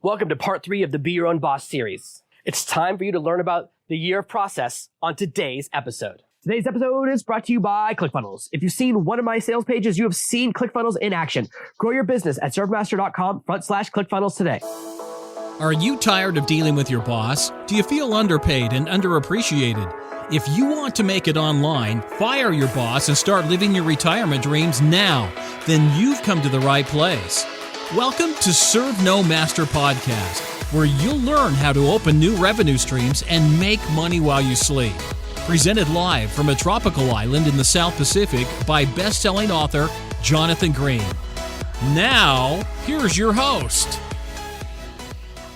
Welcome to part 3 of the Be Your Own Boss series. It's time for you to learn about the year of process on today's episode. Today's episode is brought to you by ClickFunnels. If you've seen one of my sales pages, you have seen ClickFunnels in action. Grow your business at servemaster.com/ClickFunnels today. Are you tired of dealing with your boss? Do you feel underpaid and underappreciated? If you want to make it online, fire your boss and start living your retirement dreams now, then you've come to the right place. Welcome to Serve No Master Podcast, where you'll learn how to open new revenue streams and make money while you sleep. Presented live from a tropical island in the South Pacific by best-selling author Jonathan Green. Now, here's your host.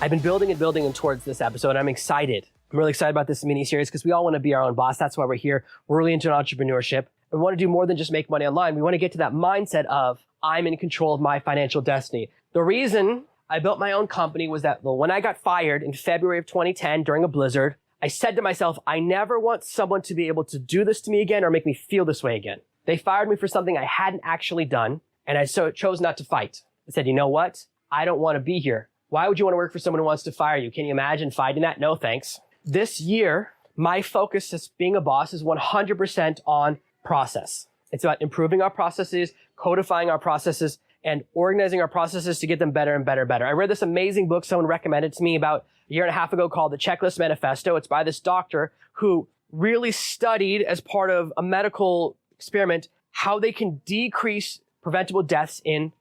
I've been building towards this episode. I'm excited. I'm really excited about this mini-series because we all want to be our own boss. That's why we're here. We're really into entrepreneurship. We want to do more than just make money online. We want to get to that mindset of I'm in control of my financial destiny. The reason I built my own company was that when I got fired in February of 2010 during a blizzard, I said to myself, I never want someone to be able to do this to me again or make me feel this way again. They fired me for something I hadn't actually done, and I chose not to fight. I said, you know what? I don't want to be here. Why would you want to work for someone who wants to fire you? Can you imagine fighting that? No, thanks. This year, my focus as being a boss is 100% on process. It's about improving our processes, codifying our processes, and organizing our processes to get them better and better and better. I read this amazing book someone recommended to me about a year and a half ago called The Checklist Manifesto. It's by this doctor who really studied as part of a medical experiment how they can decrease preventable deaths in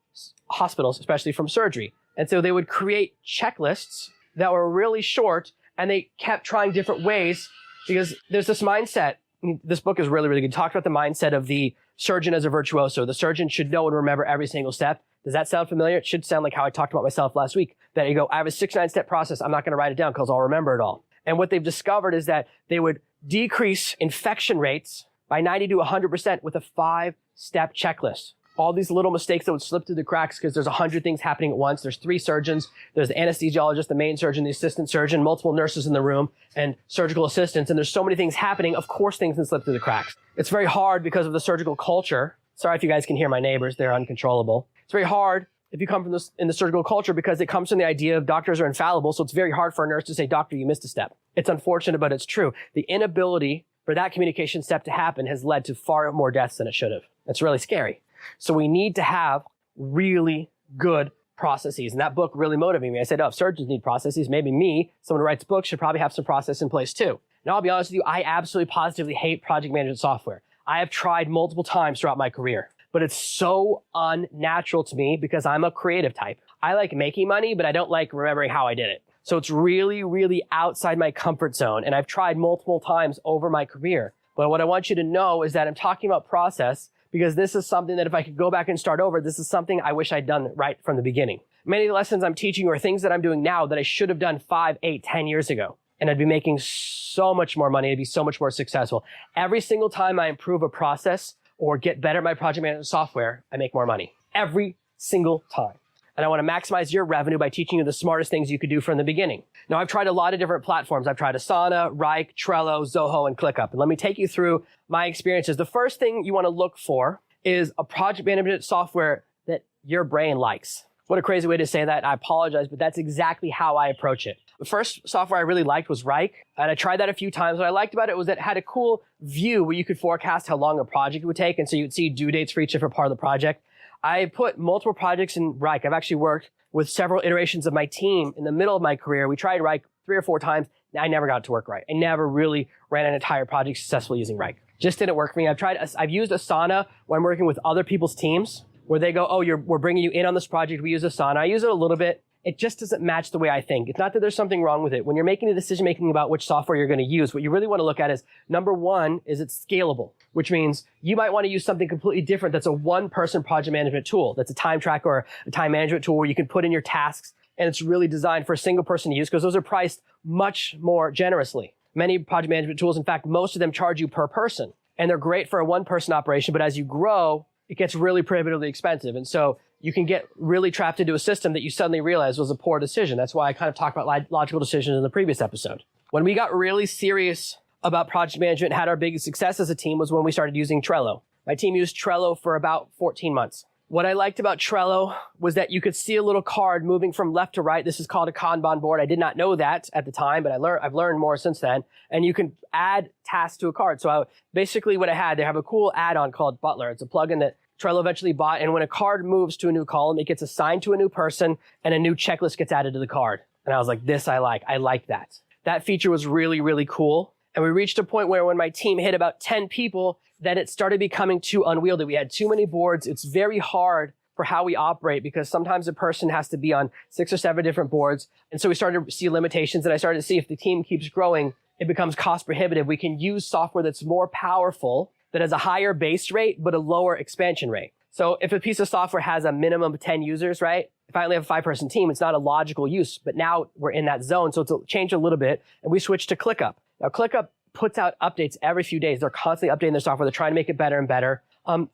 hospitals, especially from surgery. And so they would create checklists that were really short, and they kept trying different ways because there's this mindset. This book is really, really good. It talks about the mindset of the surgeon as a virtuoso. The surgeon should know and remember every single step. Does that sound familiar? It should sound like how I talked about myself last week. That you go, I have a 6-9-step process. I'm not going to write it down because I'll remember it all. And what they've discovered is that they would decrease infection rates by 90 to 100% with a 5-step checklist. All these little mistakes that would slip through the cracks because there's 100 things happening at once. There's 3 surgeons. There's the anesthesiologist, the main surgeon, the assistant surgeon, multiple nurses in the room, and surgical assistants. And there's so many things happening. Of course, things can slip through the cracks. It's very hard because of the surgical culture. Sorry if you guys can hear my neighbors. They're uncontrollable. It's very hard if you come from in the surgical culture because it comes from the idea of doctors are infallible. So it's very hard for a nurse to say, doctor, you missed a step. It's unfortunate, but it's true. The inability for that communication step to happen has led to far more deaths than it should have. It's really scary. So we need to have really good processes. And that book really motivated me. I said, oh, if surgeons need processes, maybe me, someone who writes books, should probably have some process in place too. Now, I'll be honest with you, I absolutely positively hate project management software. I have tried multiple times throughout my career, but it's so unnatural to me because I'm a creative type. I like making money, but I don't like remembering how I did it. So it's really, really outside my comfort zone. And I've tried multiple times over my career. But what I want you to know is that I'm talking about process because this is something that if I could go back and start over, this is something I wish I'd done right from the beginning. Many of the lessons I'm teaching are things that I'm doing now that I should have done 5, 8, 10 years ago. And I'd be making so much more money. I'd be so much more successful. Every single time I improve a process or get better at my project management software, I make more money. Every single time. And I want to maximize your revenue by teaching you the smartest things you could do from the beginning. Now, I've tried a lot of different platforms. I've tried Asana, Wrike, Trello, Zoho, and ClickUp. And let me take you through my experiences. The first thing you want to look for is a project management software that your brain likes. What a crazy way to say that. I apologize, but that's exactly how I approach it. The first software I really liked was Wrike, and I tried that a few times. What I liked about it was that it had a cool view where you could forecast how long a project would take, and so you'd see due dates for each different part of the project. I put multiple projects in Wrike. I've actually worked with several iterations of my team in the middle of my career. We tried Wrike 3 or 4 times. I never got it to work right. I never really ran an entire project successfully using Wrike. Just didn't work for me. I've used Asana when I'm working with other people's teams where they go, oh, we're bringing you in on this project. We use Asana. I use it a little bit. It just doesn't match the way I think. It's not that there's something wrong with it. When you're making a decision making about which software you're going to use, what you really want to look at is, number one, is it scalable? Which means you might want to use something completely different that's a one-person project management tool. That's a time tracker or a time management tool where you can put in your tasks, and it's really designed for a single person to use because those are priced much more generously. Many project management tools, in fact, most of them charge you per person, and they're great for a one-person operation, but as you grow, it gets really prohibitively expensive. And so you can get really trapped into a system that you suddenly realize was a poor decision. That's why I kind of talked about logical decisions in the previous episode. When we got really serious about project management, had our biggest success as a team was when we started using Trello. My team used Trello for about 14 months. What I liked about Trello was that you could see a little card moving from left to right. This is called a Kanban board. I did not know that at the time, but I've learned more since then. And you can add tasks to a card. So basically what I had, they have a cool add-on called Butler. It's a plugin that Trello eventually bought. And when a card moves to a new column, it gets assigned to a new person and a new checklist gets added to the card. And I was like, this I like that. That feature was really, really cool. And we reached a point where when my team hit about 10 people, that it started becoming too unwieldy. We had too many boards. It's very hard for how we operate because sometimes a person has to be on 6 or 7 different boards. And so we started to see limitations, and I started to see if the team keeps growing, it becomes cost prohibitive. We can use software that's more powerful, that has a higher base rate, but a lower expansion rate. So if a piece of software has a minimum of 10 users, right? If I only have a 5-person team, it's not a logical use, but now we're in that zone. So it's changed a little bit, and we switched to ClickUp. Now, ClickUp puts out updates every few days. They're constantly updating their software. They're trying to make it better and better.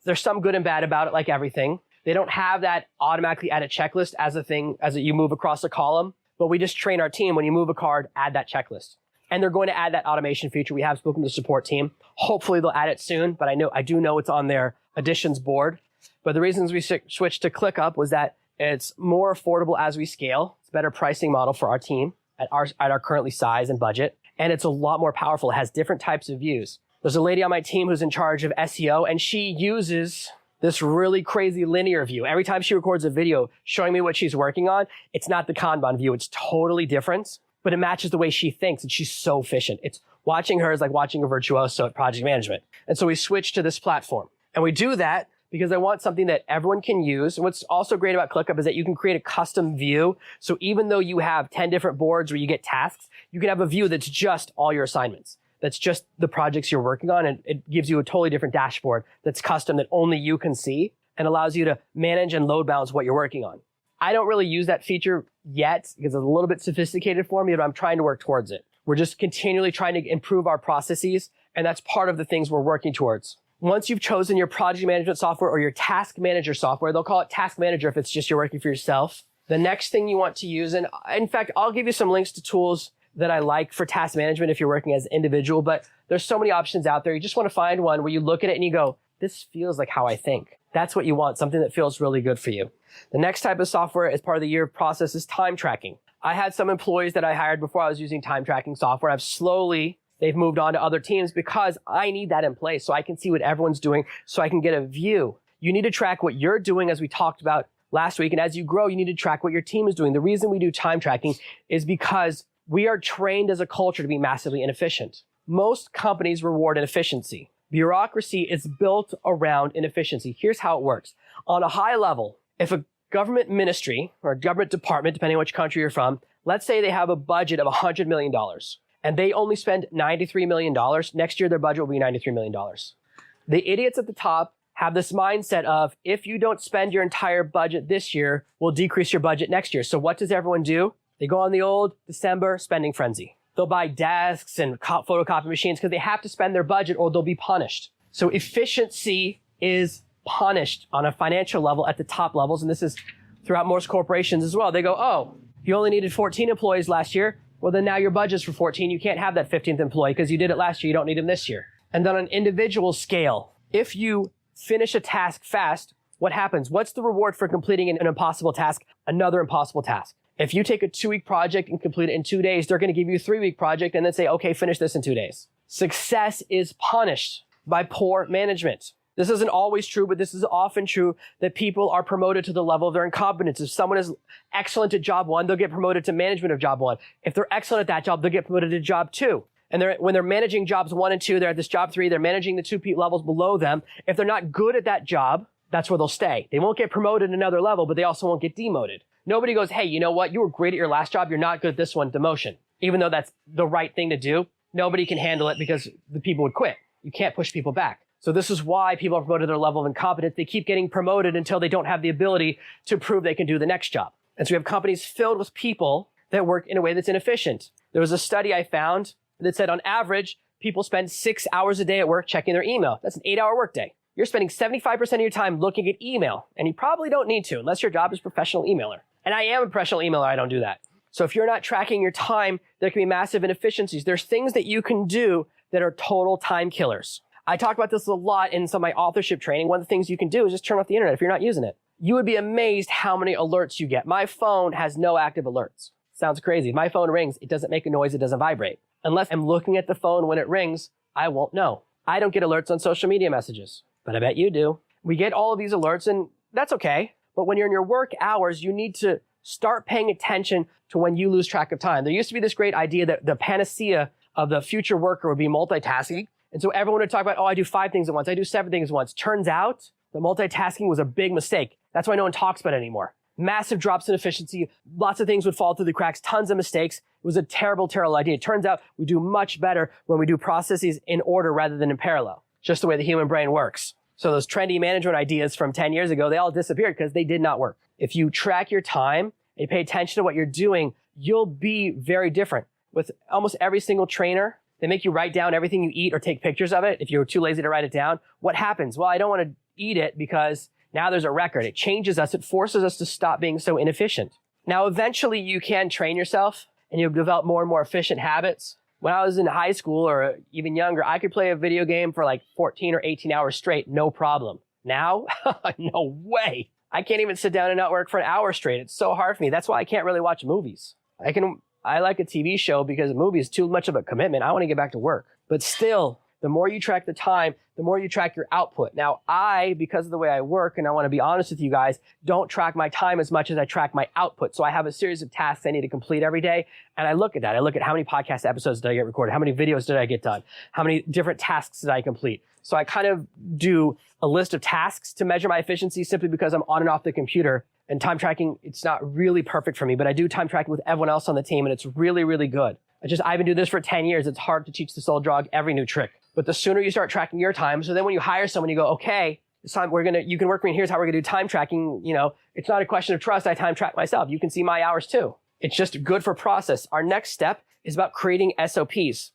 There's some good and bad about it, like everything. They don't have that automatically add a checklist as a thing, you move across a column, but we just train our team. When you move a card, add that checklist. And they're going to add that automation feature. We have spoken to the support team. Hopefully they'll add it soon, but I do know it's on their additions board. But the reasons we switched to ClickUp was that it's more affordable as we scale. It's a better pricing model for our team at our currently size and budget. And it's a lot more powerful. It has different types of views. There's a lady on my team who's in charge of SEO, and she uses this really crazy linear view. Every time she records a video showing me what she's working on, it's not the Kanban view. It's totally different, but it matches the way she thinks, and she's so efficient. It's watching her is like watching a virtuoso at project management. And so we switched to this platform. And we do that because I want something that everyone can use. And what's also great about ClickUp is that you can create a custom view. So even though you have 10 different boards where you get tasks, you can have a view that's just all your assignments. That's just the projects you're working on. And it gives you a totally different dashboard that's custom that only you can see and allows you to manage and load balance what you're working on. I don't really use that feature yet because it's a little bit sophisticated for me, but I'm trying to work towards it. We're just continually trying to improve our processes, and that's part of the things we're working towards. Once you've chosen your project management software or your task manager software, they'll call it task manager if it's just you're working for yourself. The next thing you want to use, and in fact, I'll give you some links to tools that I like for task management if you're working as an individual, but there's so many options out there. You just want to find one where you look at it and you go, this feels like how I think. That's what you want, something that feels really good for you. The next type of software as part of the year process is time tracking. I had some employees that I hired before I was using time tracking software. They've moved on to other teams because I need that in place so I can see what everyone's doing so I can get a view. You need to track what you're doing, as we talked about last week. And as you grow, you need to track what your team is doing. The reason we do time tracking is because we are trained as a culture to be massively inefficient. Most companies reward inefficiency. Bureaucracy is built around inefficiency. Here's how it works. On a high level, if a government ministry or a government department, depending on which country you're from, let's say they have a budget of $100 million. And they only spend $93 million, next year their budget will be $93 million. The idiots at the top have this mindset of, if you don't spend your entire budget this year, we'll decrease your budget next year. So what does everyone do? They go on the old December spending frenzy. They'll buy desks and photocopy machines because they have to spend their budget or they'll be punished. So efficiency is punished on a financial level at the top levels, and this is throughout most corporations as well. They go, oh, you only needed 14 employees last year. Well, then now your budget's for 14. You can't have that 15th employee because you did it last year. You don't need him this year. And then on an individual scale, if you finish a task fast, what happens? What's the reward for completing an impossible task? Another impossible task. If you take a 2-week project and complete it in 2 days, they're going to give you a 3-week project and then say, okay, finish this in 2 days. Success is punished by poor management. This isn't always true, but this is often true that people are promoted to the level of their incompetence. If someone is excellent at job 1, they'll get promoted to management of job 1. If they're excellent at that job, they'll get promoted to job 2. And when they're managing jobs 1 and 2, they're at this job 3, they're managing the 2 levels below them. If they're not good at that job, that's where they'll stay. They won't get promoted another level, but they also won't get demoted. Nobody goes, hey, you know what? You were great at your last job. You're not good at this one. Demotion. Even though that's the right thing to do, nobody can handle it because the people would quit. You can't push people back. So this is why people are promoted to their level of incompetence. They keep getting promoted until they don't have the ability to prove they can do the next job. And so we have companies filled with people that work in a way that's inefficient. There was a study I found that said on average, people spend 6 hours a day at work checking their email. That's an 8-hour workday. You're spending 75% of your time looking at email, and you probably don't need to unless your job is professional emailer. And I am a professional emailer. I don't do that. So if you're not tracking your time, there can be massive inefficiencies. There's things that you can do that are total time killers. I talk about this a lot in some of my authorship training. One of the things you can do is just turn off the internet if you're not using it. You would be amazed how many alerts you get. My phone has no active alerts. Sounds crazy. My phone rings. It doesn't make a noise. It doesn't vibrate. Unless I'm looking at the phone when it rings, I won't know. I don't get alerts on social media messages, but I bet you do. We get all of these alerts, and that's okay. But when you're in your work hours, you need to start paying attention to when you lose track of time. There used to be this great idea that the panacea of the future worker would be multitasking. And so everyone would talk about, oh, I do 5 things at once. I do 7 things at once. Turns out the multitasking was a big mistake. That's why no one talks about it anymore. Massive drops in efficiency. Lots of things would fall through the cracks. Tons of mistakes. It was a terrible, terrible idea. It turns out we do much better when we do processes in order rather than in parallel. Just the way the human brain works. So those trendy management ideas from 10 years ago, they all disappeared because they did not work. If you track your time and you pay attention to what you're doing, you'll be very different. With almost every single trainer, they make you write down everything you eat or take pictures of it. If you're too lazy to write it down, what happens? Well, I don't want to eat it because now there's a record. It changes us. It forces us to stop being so inefficient. Now, eventually you can train yourself and you'll develop more and more efficient habits. When I was in high school or even younger, I could play a video game for like 14 or 18 hours straight, no problem. Now, no way. I can't even sit down and not work for an hour straight. It's so hard for me. That's why I can't really watch movies. I like a TV show because a movie is too much of a commitment. I want to get back to work. But still, the more you track the time, the more you track your output. Now, because of the way I work, and I want to be honest with you guys, don't track my time as much as I track my output. So I have a series of tasks I need to complete every day, and I look at that. I look at how many podcast episodes did I get recorded? How many videos did I get done? How many different tasks did I complete? So I kind of do a list of tasks to measure my efficiency simply because I'm on and off the computer. And time tracking, it's not really perfect for me, but I do time tracking with everyone else on the team, and it's really, really good. I've been doing this for 10 years. It's hard to teach this old dog every new trick. But the sooner you start tracking your time, so then when you hire someone, you go, okay, it's time you can work with me. Here's how we're going to do time tracking. It's not a question of trust. I time track myself. You can see my hours too. It's just good for process. Our next step is about creating SOPs.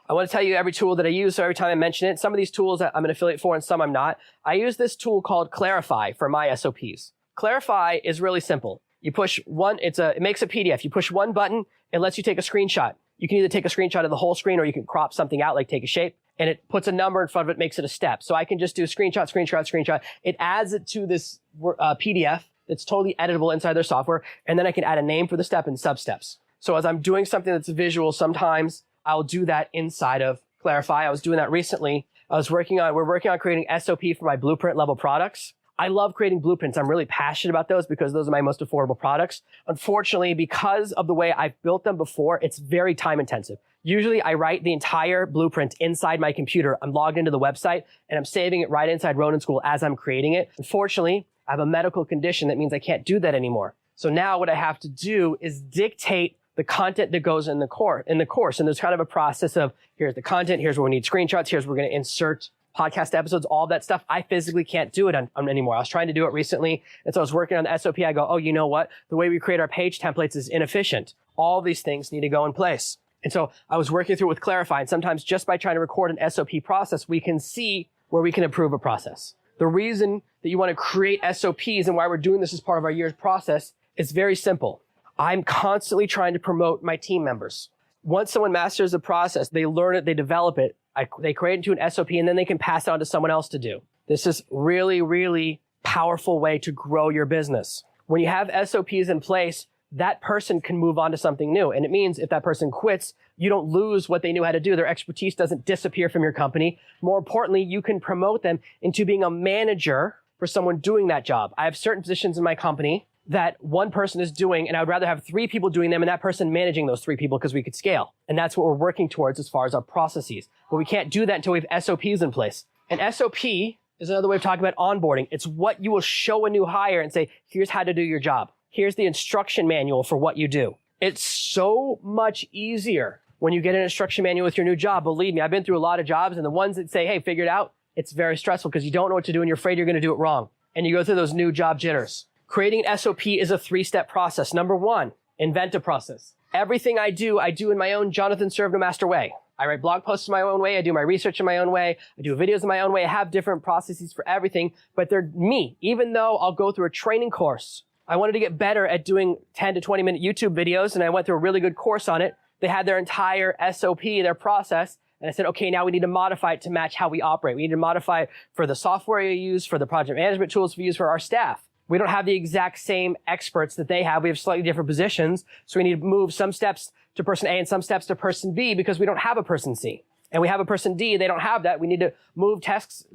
I want to tell you every tool that I use. So every time I mention it, some of these tools I'm an affiliate for and some I'm not. I use this tool called Clarify for my SOPs. Clarify is really simple. You push one, it makes a PDF. You push one button, it lets you take a screenshot. You can either take a screenshot of the whole screen or you can crop something out, like take a shape, and it puts a number in front of it, makes it a step. So I can just do screenshot, screenshot, screenshot. It adds it to this PDF that's totally editable inside their software, and then I can add a name for the step and sub-steps. So as I'm doing something that's visual, sometimes I'll do that inside of Clarify. I was doing that recently. We're working on creating SOP for my blueprint level products. I love creating blueprints. I'm really passionate about those because those are my most affordable products. Unfortunately, because of the way I've built them before, it's very time intensive. Usually I write the entire blueprint inside my computer. I'm logged into the website and I'm saving it right inside Ronin School as I'm creating it. Unfortunately, I have a medical condition that means I can't do that anymore. So now what I have to do is dictate the content that goes in the course. And there's kind of a process of, here's the content, here's where we need screenshots, here's where we're going to insert podcast episodes, all that stuff. I physically can't do it anymore. I was trying to do it recently. And so I was working on the SOP. I go, oh, you know what? The way we create our page templates is inefficient. All these things need to go in place. And so I was working through it with Clarify. And sometimes just by trying to record an SOP process, we can see where we can improve a process. The reason that you want to create SOPs and why we're doing this as part of our year's process is very simple. I'm constantly trying to promote my team members. Once someone masters the process, they learn it, they develop it, they create it into an SOP, and then they can pass it on to someone else to do. This is really, really powerful way to grow your business. When you have SOPs in place, that person can move on to something new. And it means if that person quits, you don't lose what they knew how to do. Their expertise doesn't disappear from your company. More importantly, you can promote them into being a manager for someone doing that job. I have certain positions in my company that one person is doing, and I would rather have 3 people doing them and that person managing those 3 people because we could scale. And that's what we're working towards as far as our processes. But we can't do that until we have SOPs in place. An SOP is another way of talking about onboarding. It's what you will show a new hire and say, here's how to do your job. Here's the instruction manual for what you do. It's so much easier when you get an instruction manual with your new job. Believe me, I've been through a lot of jobs, and the ones that say, hey, figure it out, it's very stressful because you don't know what to do and you're afraid you're going to do it wrong. And you go through those new job jitters. Creating an SOP is a 3-step process. Number 1, invent a process. Everything I do in my own Jonathan Serve No Master way. I write blog posts in my own way. I do my research in my own way. I do videos in my own way. I have different processes for everything, but they're me. Even though I'll go through a training course, I wanted to get better at doing 10 to 20 minute YouTube videos, and I went through a really good course on it. They had their entire SOP, their process, and I said, okay, now we need to modify it to match how we operate. We need to modify it for the software you use, for the project management tools we use for our staff. We don't have the exact same experts that they have. We have slightly different positions. So we need to move some steps to person A and some steps to person B because we don't have a person C. And we have a person D, they don't have that. We need to move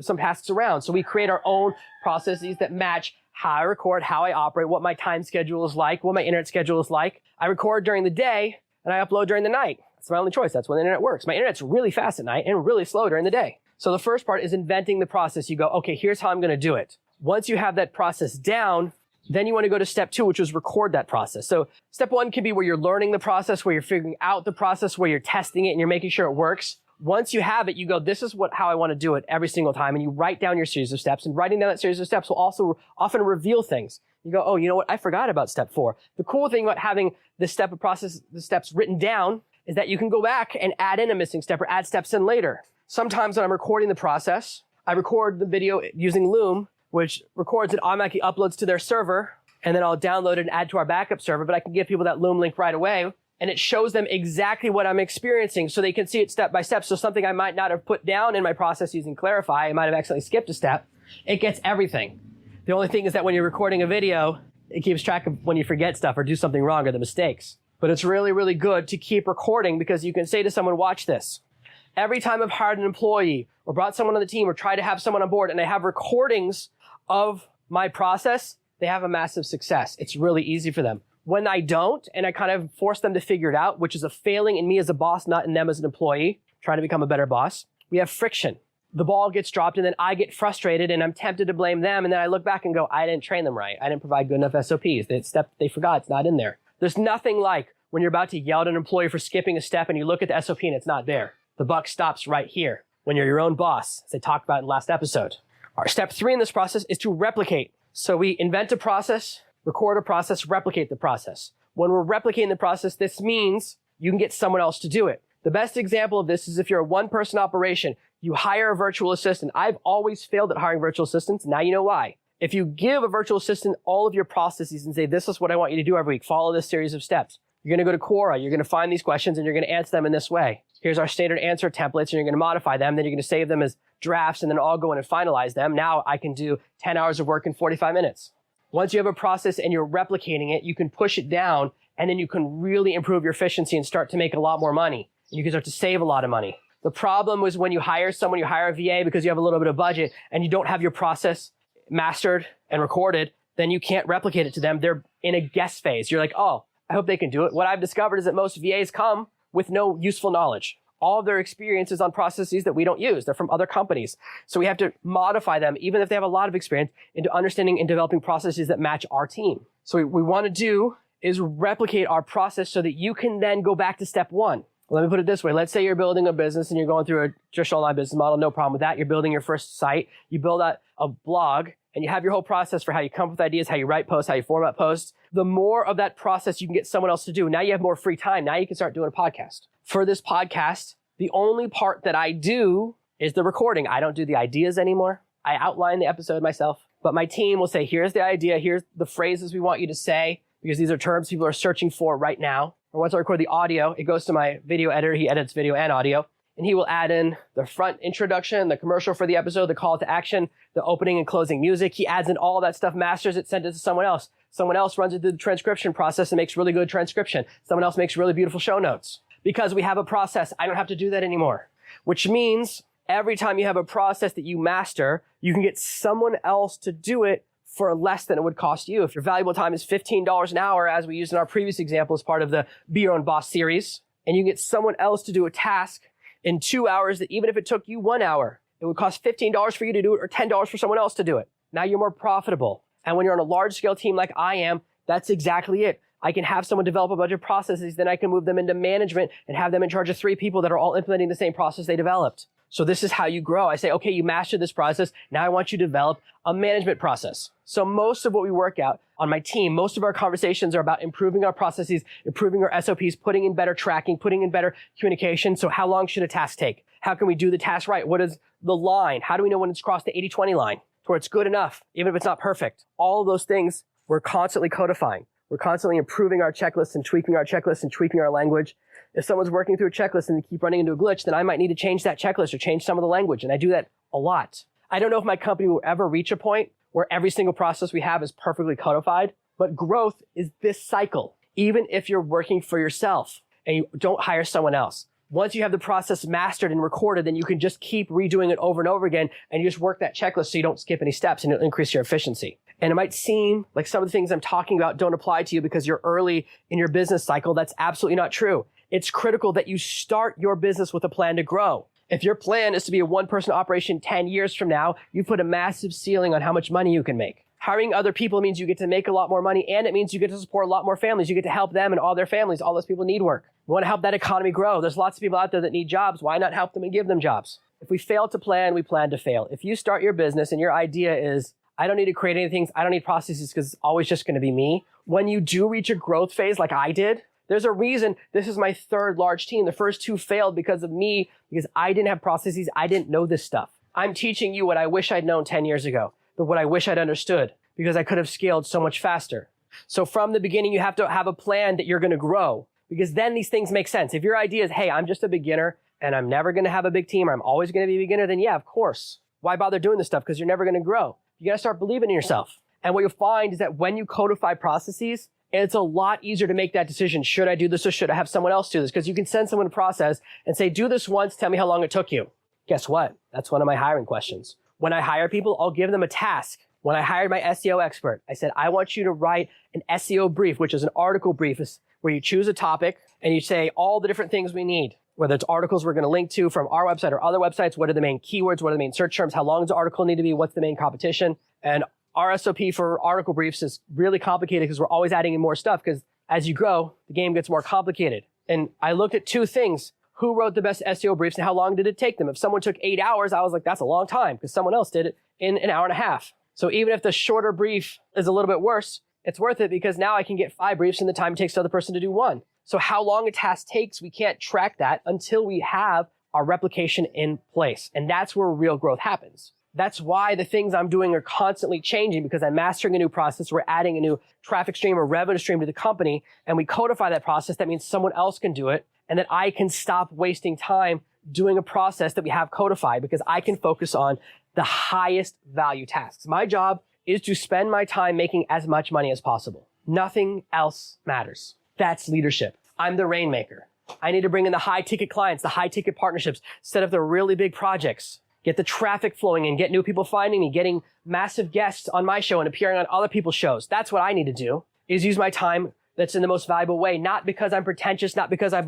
some tasks around. So we create our own processes that match how I record, how I operate, what my time schedule is like, what my internet schedule is like. I record during the day and I upload during the night. That's my only choice. That's when the internet works. My internet's really fast at night and really slow during the day. So the first part is inventing the process. You go, okay, here's how I'm going to do it. Once you have that process down, then you want to go to step 2, which is record that process. So step 1 can be where you're learning the process, where you're figuring out the process, where you're testing it and you're making sure it works. Once you have it, you go, this is how I want to do it every single time. And you write down your series of steps. And writing down that series of steps will also often reveal things. You go, oh, you know what? I forgot about step 4. The cool thing about having this step of process, the steps written down, is that you can go back and add in a missing step or add steps in later. Sometimes when I'm recording the process, I record the video using Loom, which records it, automatically uploads to their server, and then I'll download it and add to our backup server, but I can give people that Loom link right away, and it shows them exactly what I'm experiencing so they can see it step by step. So something I might not have put down in my process using Clarify, I might have accidentally skipped a step, it gets everything. The only thing is that when you're recording a video, it keeps track of when you forget stuff or do something wrong or the mistakes. But it's really, really good to keep recording because you can say to someone, watch this. Every time I've hired an employee or brought someone on the team or tried to have someone on board and I have recordings of my process, they have a massive success. It's really easy for them. When I don't, and I kind of force them to figure it out, which is a failing in me as a boss, not in them as an employee, trying to become a better boss, we have friction. The ball gets dropped and then I get frustrated and I'm tempted to blame them. And then I look back and go, I didn't train them right. I didn't provide good enough SOPs. That step they forgot, it's not in there. There's nothing like when you're about to yell at an employee for skipping a step and you look at the SOP and it's not there. The buck stops right here when you're your own boss, as I talked about in the last episode. Our step 3 in this process is to replicate. So we invent a process, record a process, replicate the process. When we're replicating the process, this means you can get someone else to do it. The best example of this is if you're a one-person operation, you hire a virtual assistant. I've always failed at hiring virtual assistants. Now you know why. If you give a virtual assistant all of your processes and say, this is what I want you to do every week, follow this series of steps. You're going to go to Quora, you're going to find these questions and you're going to answer them in this way. Here's our standard answer templates and you're going to modify them. Then you're going to save them as drafts and then I'll go in and finalize them. Now I can do 10 hours of work in 45 minutes. Once you have a process and you're replicating it, you can push it down and then you can really improve your efficiency and start to make a lot more money. And you can start to save a lot of money. The problem was when you hire someone, you hire a VA because you have a little bit of budget and you don't have your process mastered and recorded, then you can't replicate it to them. They're in a guess phase. You're like, oh, I hope they can do it. What I've discovered is that most VAs come with no useful knowledge. All of their experience is on processes that we don't use. They're from other companies. So we have to modify them, even if they have a lot of experience, into understanding and developing processes that match our team. So what we want to do is replicate our process so that you can then go back to step 1. Let me put it this way. Let's say you're building a business and you're going through a traditional online business model. No problem with that. You're building your first site. You build out a blog and you have your whole process for how you come up with ideas, how you write posts, how you format posts. The more of that process you can get someone else to do. Now you have more free time. Now you can start doing a podcast. For this podcast, the only part that I do is the recording. I don't do the ideas anymore. I outline the episode myself, but my team will say, here's the idea. Here's the phrases we want you to say because these are terms people are searching for right now. Or once I record the audio, it goes to my video editor. He edits video and audio. And he will add in the front introduction, the commercial for the episode, the call to action, the opening and closing music. He adds in all that stuff, masters it, sends it to someone else. Someone else runs it through the transcription process and makes really good transcription. Someone else makes really beautiful show notes. Because we have a process, I don't have to do that anymore. Which means every time you have a process that you master, you can get someone else to do it for less than it would cost you. If your valuable time is $15 an hour, as we used in our previous example as part of the Be Your Own Boss series, and you get someone else to do a task in 2 hours that even if it took you 1 hour, it would cost $15 for you to do it or $10 for someone else to do it. Now you're more profitable. And when you're on a large scale team like I am, that's exactly it. I can have someone develop a bunch of processes, then I can move them into management and have them in charge of 3 people that are all implementing the same process they developed. So this is how you grow. I say, okay, you mastered this process. Now I want you to develop a management process. So most of what we work out on my team, most of our conversations are about improving our processes, improving our SOPs, putting in better tracking, putting in better communication. So how long should a task take? How can we do the task right? What is the line? How do we know when it's crossed the 80-20 line to where it's good enough, even if it's not perfect? All of those things we're constantly codifying. We're constantly improving our checklists and tweaking our checklists and tweaking our language. If someone's working through a checklist and they keep running into a glitch, then I might need to change that checklist or change some of the language. And I do that a lot. I don't know if my company will ever reach a point where every single process we have is perfectly codified. But growth is this cycle, even if you're working for yourself and you don't hire someone else. Once you have the process mastered and recorded, then you can just keep redoing it over and over again, and you just work that checklist so you don't skip any steps, and it'll increase your efficiency. And it might seem like some of the things I'm talking about don't apply to you because you're early in your business cycle. That's absolutely not true. It's critical that you start your business with a plan to grow. If your plan is to be a one-person operation 10 years from now, you put a massive ceiling on how much money you can make. Hiring other people means you get to make a lot more money, and it means you get to support a lot more families. You get to help them and all their families. All those people need work. We want to help that economy grow. There's lots of people out there that need jobs. Why not help them and give them jobs? If we fail to plan, we plan to fail. If you start your business and your idea is, I don't need to create anything, I don't need processes because it's always just going to be me. When you do reach a growth phase like I did, there's a reason this is my third large team. The first two failed because of me, because I didn't have processes. I didn't know this stuff. I'm teaching you what I wish I'd known 10 years ago, but what I wish I'd understood, because I could have scaled so much faster. So from the beginning, you have to have a plan that you're going to grow, because then these things make sense. If your idea is, hey, I'm just a beginner and I'm never going to have a big team, or I'm always going to be a beginner, then yeah, of course. Why bother doing this stuff? Because you're never going to grow. You got to start believing in yourself. And what you'll find is that when you codify processes, it's a lot easier to make that decision. Should I do this or should I have someone else do this? Because you can send someone a process and say, do this once, tell me how long it took you. Guess what? That's one of my hiring questions. When I hire people, I'll give them a task. When I hired my SEO expert, I said, I want you to write an SEO brief, which is an article brief, where you choose a topic and you say all the different things we need, whether it's articles we're going to link to from our website or other websites. What are the main keywords? What are the main search terms? How long does the article need to be? What's the main competition? And our SOP for article briefs is really complicated because we're always adding in more stuff, because as you grow, the game gets more complicated. And I looked at two things. Who wrote the best SEO briefs and how long did it take them? If someone took 8 hours, I was like, that's a long time, because someone else did it in an hour and a half. So even if the shorter brief is a little bit worse, it's worth it, because now I can get 5 briefs in the time it takes the other person to do 1. So how long a task takes, we can't track that until we have our replication in place. And that's where real growth happens. That's why the things I'm doing are constantly changing, because I'm mastering a new process. We're adding a new traffic stream or revenue stream to the company, and we codify that process. That means someone else can do it, and that I can stop wasting time doing a process that we have codified, because I can focus on the highest value tasks. My job is to spend my time making as much money as possible. Nothing else matters. That's leadership. I'm the rainmaker. I need to bring in the high ticket clients, the high ticket partnerships, set up the really big projects, get the traffic flowing and get new people finding me, getting massive guests on my show and appearing on other people's shows. That's what I need to do, is use my time that's in the most valuable way, not because I'm pretentious, not because I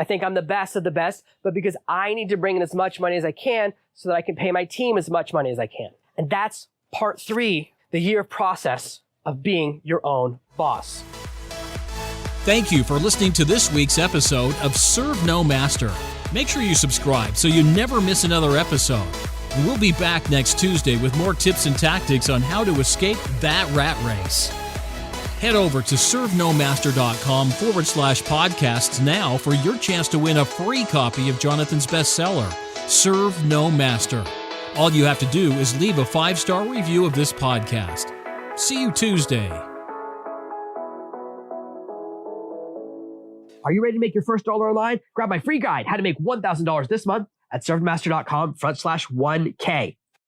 think I'm the best of the best, but because I need to bring in as much money as I can so that I can pay my team as much money as I can. And that's part 3, the year process of being your own boss. Thank you for listening to this week's episode of Serve No Master. Make sure you subscribe so you never miss another episode. And we'll be back next Tuesday with more tips and tactics on how to escape that rat race. Head over to servenomaster.com/podcasts now for your chance to win a free copy of Jonathan's bestseller, Serve No Master. All you have to do is leave a 5-star review of this podcast. See you Tuesday. Are you ready to make your first dollar online? Grab my free guide, how to make $1,000 this month, at servenomaster.com/1K.